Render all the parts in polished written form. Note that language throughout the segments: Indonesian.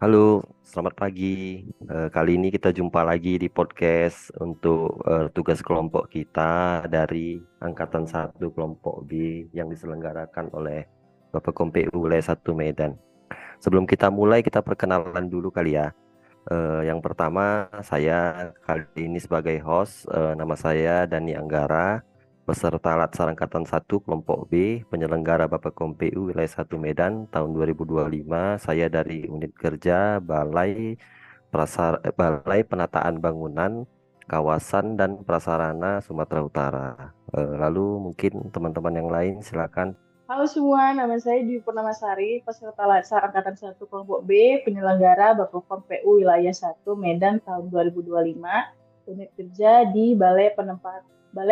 Halo, selamat pagi. Kali ini kita jumpa lagi di podcast untuk tugas kelompok kita dari Angkatan 1 Kelompok B yang diselenggarakan oleh Bapak Kompu Wilayah 1 Medan. Sebelum kita mulai, kita perkenalan dulu kali ya. Yang pertama, saya kali ini sebagai host, nama saya Dani Anggara, peserta Latsar Angkatan 1 Kelompok B, penyelenggara Bappekom PU Wilayah 1 Medan tahun 2025. Saya dari unit kerja Balai Penataan Bangunan, Kawasan dan Prasarana Sumatera Utara. Lalu mungkin teman-teman yang lain silakan. Halo semua, nama saya Dwi Purnamasari, peserta Latsar Angkatan 1 Kelompok B, penyelenggara Bappekom PU Wilayah 1 Medan tahun 2025, unit kerja di Balai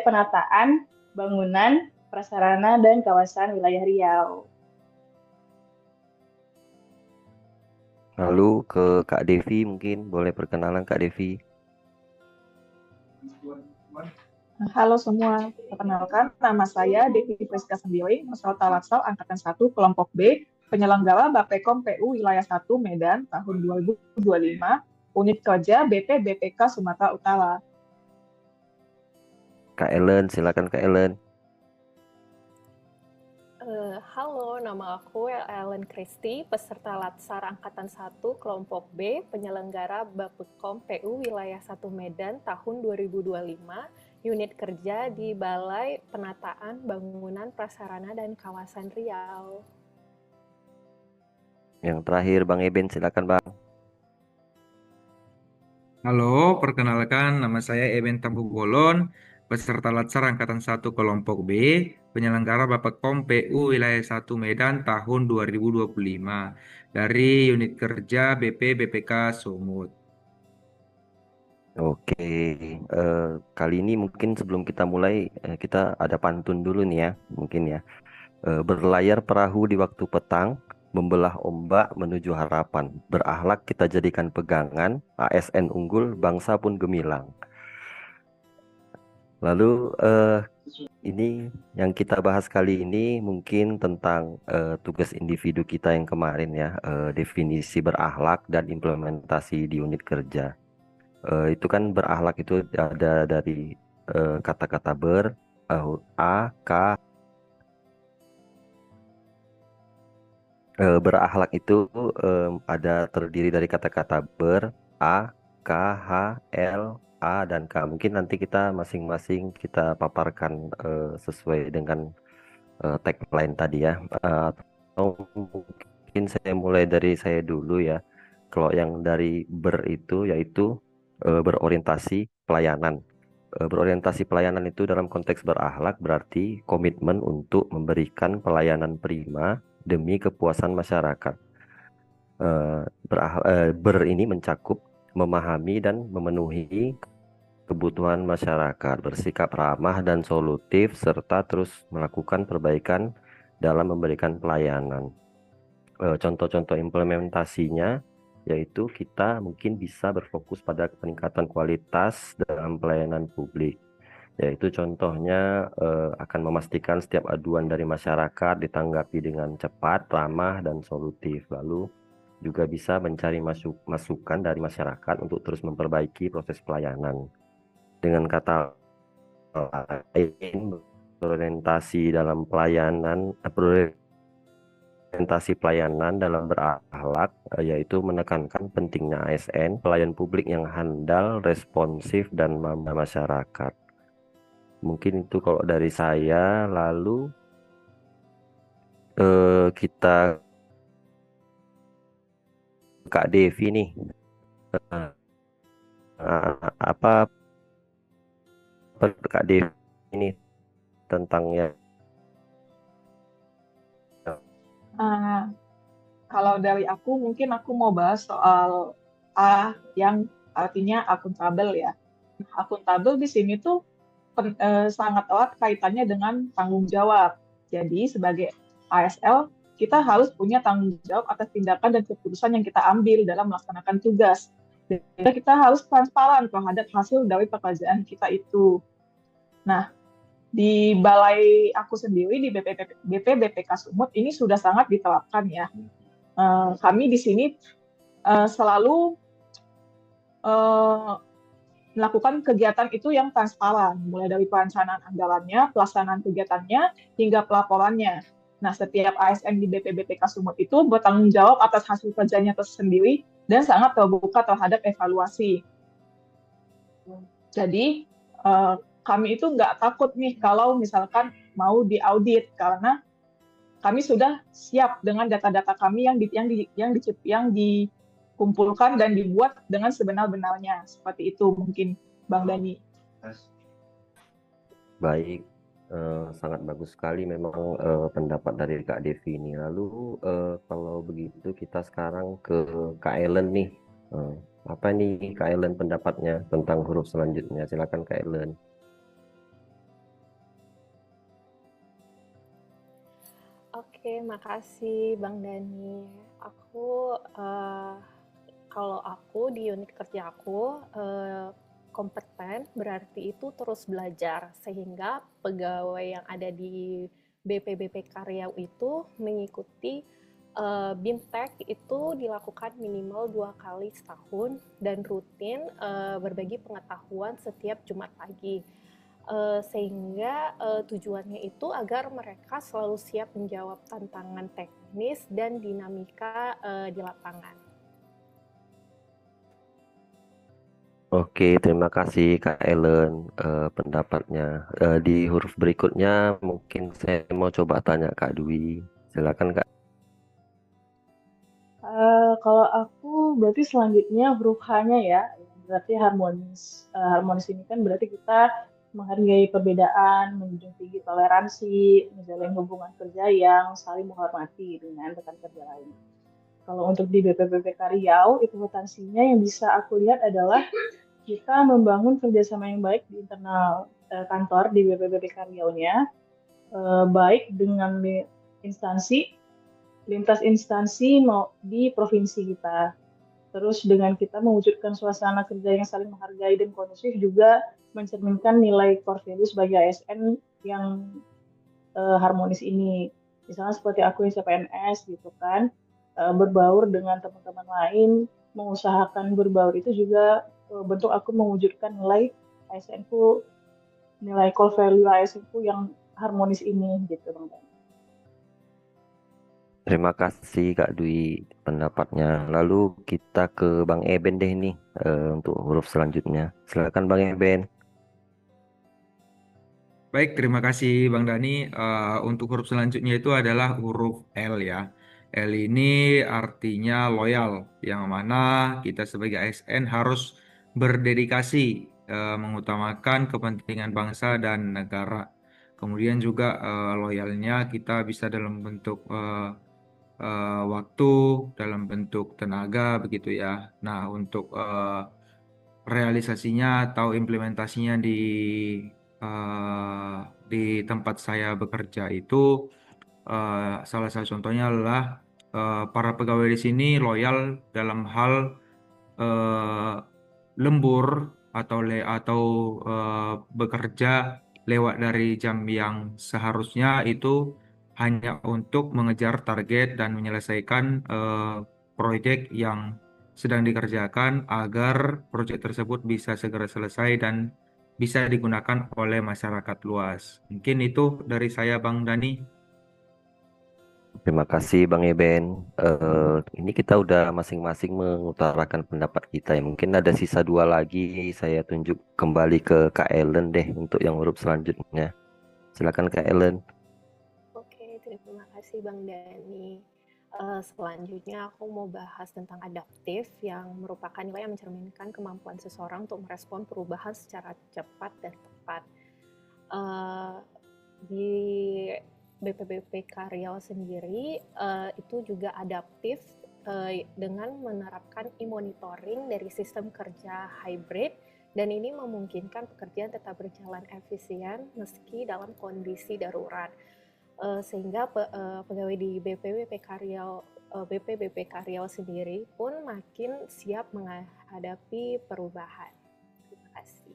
Penataan Bangunan, Prasarana dan Kawasan Wilayah Riau. Lalu ke Kak Devi, mungkin boleh perkenalan Kak Devi. Halo semua, perkenalkan nama saya Devi Priska Sembioi, peserta Latsar Angkatan 1 Kelompok B, penyelenggara Bappekom PU Wilayah 1 Medan tahun 2025, unit kerja BP BPK Sumatera Utara. Kak Ellen, silakan Kak Ellen. Halo, nama aku Ellen Christy, peserta Latsar Angkatan 1 Kelompok B, penyelenggara Bappekom PU Wilayah 1 Medan tahun 2025, unit kerja di Balai Penataan Bangunan Prasarana dan Kawasan Riau. Yang terakhir Bang Eben, silakan Bang. Halo, perkenalkan nama saya Eben Tampu Bolon, peserta Latsar Angkatan 1 Kelompok B, penyelenggara Bappekom PU Wilayah 1 Medan tahun 2025 dari unit kerja BP BPK Sumut. Oke, eh, kali ini mungkin sebelum kita mulai, kita ada pantun dulu nih ya, mungkin ya. Berlayar perahu di waktu petang, membelah ombak menuju harapan. Berakhlak kita jadikan pegangan, ASN unggul, bangsa pun gemilang. Lalu ini yang kita bahas kali ini mungkin tentang tugas individu kita yang kemarin ya, definisi berakhlak dan implementasi di unit kerja. Itu kan berakhlak itu ada dari kata-kata A, K. Berakhlak itu ada terdiri dari kata-kata A, K, H, L, A, dan K. Mungkin nanti kita masing-masing kita paparkan sesuai dengan tagline tadi ya. Atau mungkin saya mulai dari saya dulu ya. Kalau yang dari itu yaitu berorientasi pelayanan. Berorientasi pelayanan itu dalam konteks berakhlak berarti komitmen untuk memberikan pelayanan prima demi kepuasan masyarakat. Ini mencakup memahami dan memenuhi kebutuhan masyarakat, bersikap ramah dan solutif, serta terus melakukan perbaikan dalam memberikan pelayanan. Contoh-contoh implementasinya yaitu kita mungkin bisa berfokus pada peningkatan kualitas dalam pelayanan publik. Yaitu contohnya akan memastikan setiap aduan dari masyarakat ditanggapi dengan cepat, ramah, dan solutif. Lalu juga bisa mencari masukan dari masyarakat untuk terus memperbaiki proses pelayanan. Dengan kata lain, berorientasi dalam orientasi pelayanan dalam berakhlak, yaitu menekankan pentingnya ASN, pelayan publik yang handal, responsif, dan ramah masyarakat. Mungkin itu kalau dari saya. Lalu kita Kak Devi nih, apa Kak Devi ini tentangnya? Ah, kalau dari aku, mungkin aku mau bahas soal A yang artinya akuntabel ya. Akuntabel di sini tuh sangat erat kaitannya dengan tanggung jawab. Jadi sebagai ASL, kita harus punya tanggung jawab atas tindakan dan keputusan yang kita ambil dalam melaksanakan tugas. Dan kita harus transparan terhadap hasil dari pekerjaan kita itu. Nah, di balai aku sendiri di BP BPK Sumut ini sudah sangat diterapkan ya. Kami di sini selalu eh, melakukan kegiatan itu yang transparan, mulai dari perencanaan anggarannya, pelaksanaan kegiatannya, hingga pelaporannya. Nah, setiap ASN di BPBPK Sumut itu bertanggung jawab atas hasil kerjanya tersendiri dan sangat terbuka terhadap evaluasi. Jadi, kami itu nggak takut nih kalau misalkan mau diaudit, karena kami sudah siap dengan data-data kami yang dikumpulkan dan dibuat dengan sebenar-benarnya. Seperti itu mungkin, Bang Dani. Baik, sangat bagus sekali memang pendapat dari Kak Devi ini. Lalu kalau begitu kita sekarang ke Kak Ellen nih. Apa nih Kak Ellen pendapatnya tentang huruf selanjutnya? Silakan Kak Ellen. Oke, makasih Bang Dani. Aku kalau aku di unit kerja aku kompeten berarti itu terus belajar, sehingga pegawai yang ada di BPBPK Riau itu mengikuti BIMTEK itu dilakukan minimal 2 kali setahun dan rutin berbagi pengetahuan setiap Jumat pagi. Sehingga tujuannya itu agar mereka selalu siap menjawab tantangan teknis dan dinamika di lapangan. Oke, terima kasih Kak Ellen pendapatnya. Di huruf berikutnya mungkin saya mau coba tanya Kak Dwi. Silakan Kak. Kalau aku berarti selanjutnya huruf H-nya ya, berarti harmonis. Harmonis ini kan berarti kita menghargai perbedaan, menjunjung tinggi toleransi, menjalin hubungan kerja yang saling menghormati dengan rekan kerja lain. Kalau untuk di BPBPK Riau, itu potensinya yang bisa aku lihat adalah kita membangun kerjasama yang baik di internal kantor di BPBPK Riau-nya, baik dengan lintas instansi di provinsi kita. Terus dengan kita mewujudkan suasana kerja yang saling menghargai dan kondusif juga mencerminkan nilai core value sebagai ASN yang harmonis ini. Misalnya seperti aku yang CPNS gitu kan, berbaur dengan teman-teman lain, mengusahakan berbaur itu juga bentuk aku mewujudkan nilai ASN-ku, nilai core value ASN-ku yang harmonis ini gitu Bang. Terima kasih Kak Dwi pendapatnya. Lalu kita ke Bang Eben deh nih untuk huruf selanjutnya. Silakan Bang Eben. Baik, terima kasih Bang Dani. Untuk huruf selanjutnya itu adalah huruf L ya. L ini artinya loyal, yang mana kita sebagai ASN harus berdedikasi mengutamakan kepentingan bangsa dan negara. Kemudian juga loyalnya kita bisa dalam bentuk waktu, dalam bentuk tenaga begitu ya. Nah, untuk realisasinya atau implementasinya eh, di tempat saya bekerja itu salah satu contohnya adalah para pegawai di sini loyal dalam hal eh, lembur atau bekerja lewat dari jam yang seharusnya itu hanya untuk mengejar target dan menyelesaikan proyek yang sedang dikerjakan agar proyek tersebut bisa segera selesai dan bisa digunakan oleh masyarakat luas. Mungkin itu dari saya, Bang Dani. Terima kasih Bang Eben. Ini kita udah masing-masing mengutarakan pendapat kita ya. Mungkin ada sisa 2 lagi. Saya tunjuk kembali ke Kak Ellen deh untuk yang huruf selanjutnya. Silakan Kak Ellen. Oke, terima kasih Bang Dani. Selanjutnya aku mau bahas tentang adaptif yang merupakan nilai yang mencerminkan kemampuan seseorang untuk merespon perubahan secara cepat dan tepat. Di BPBPK Riau sendiri itu juga adaptif dengan menerapkan e-monitoring dari sistem kerja hybrid, dan ini memungkinkan pekerjaan tetap berjalan efisien meski dalam kondisi darurat. Sehingga pegawai di BPBPK Riau sendiri pun makin siap menghadapi perubahan. Terima kasih.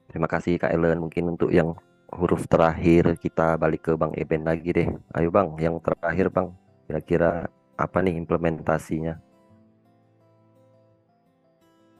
Terima kasih Kak Ellen. Mungkin untuk yang huruf terakhir kita balik ke Bang Eben lagi deh. Ayo Bang, yang terakhir Bang. Kira-kira apa nih implementasinya?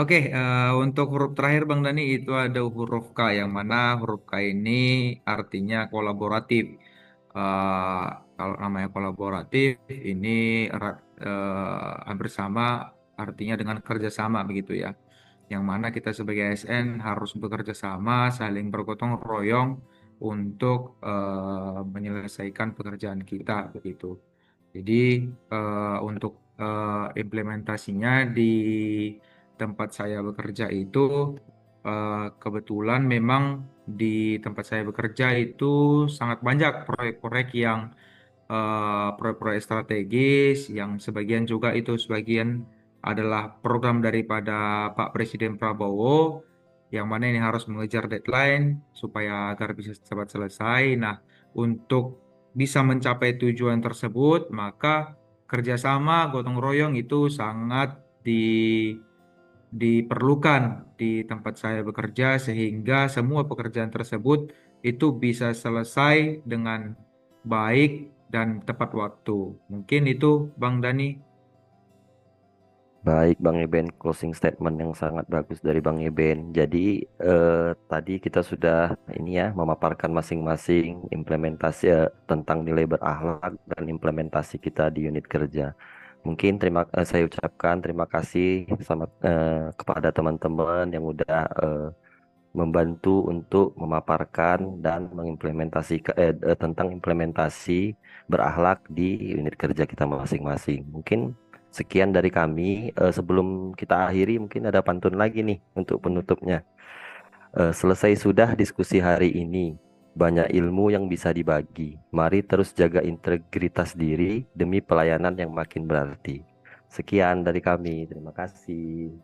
Oke, untuk huruf terakhir Bang Dani itu ada huruf K, yang mana huruf K ini artinya kolaboratif. Eh, Kalau namanya kolaboratif ini hampir sama artinya dengan kerjasama begitu ya. Yang mana kita sebagai ASN harus bekerja sama, saling bergotong royong untuk menyelesaikan pekerjaan kita begitu. Jadi untuk implementasinya di tempat saya bekerja itu kebetulan memang di tempat saya bekerja itu sangat banyak proyek-proyek yang proyek-proyek strategis yang sebagian juga itu sebagian adalah program daripada Pak Presiden Prabowo yang mana ini harus mengejar deadline supaya agar bisa cepat selesai. Nah, untuk bisa mencapai tujuan tersebut, maka kerjasama gotong royong itu sangat diperlukan di tempat saya bekerja sehingga semua pekerjaan tersebut itu bisa selesai dengan baik dan tepat waktu. Mungkin itu Bang Dani. Baik, Bang Eben, closing statement yang sangat bagus dari Bang Eben. Jadi tadi kita sudah ini ya memaparkan masing-masing implementasi tentang nilai berakhlak dan implementasi kita di unit kerja. Mungkin saya ucapkan terima kasih kepada teman-teman yang udah membantu untuk memaparkan dan mengimplementasikan tentang implementasi berakhlak di unit kerja kita masing-masing. Mungkin sekian dari kami. Sebelum kita akhiri, mungkin ada pantun lagi nih untuk penutupnya. Selesai sudah diskusi hari ini. Banyak ilmu yang bisa dibagi. Mari terus jaga integritas diri demi pelayanan yang makin berarti. Sekian dari kami. Terima kasih.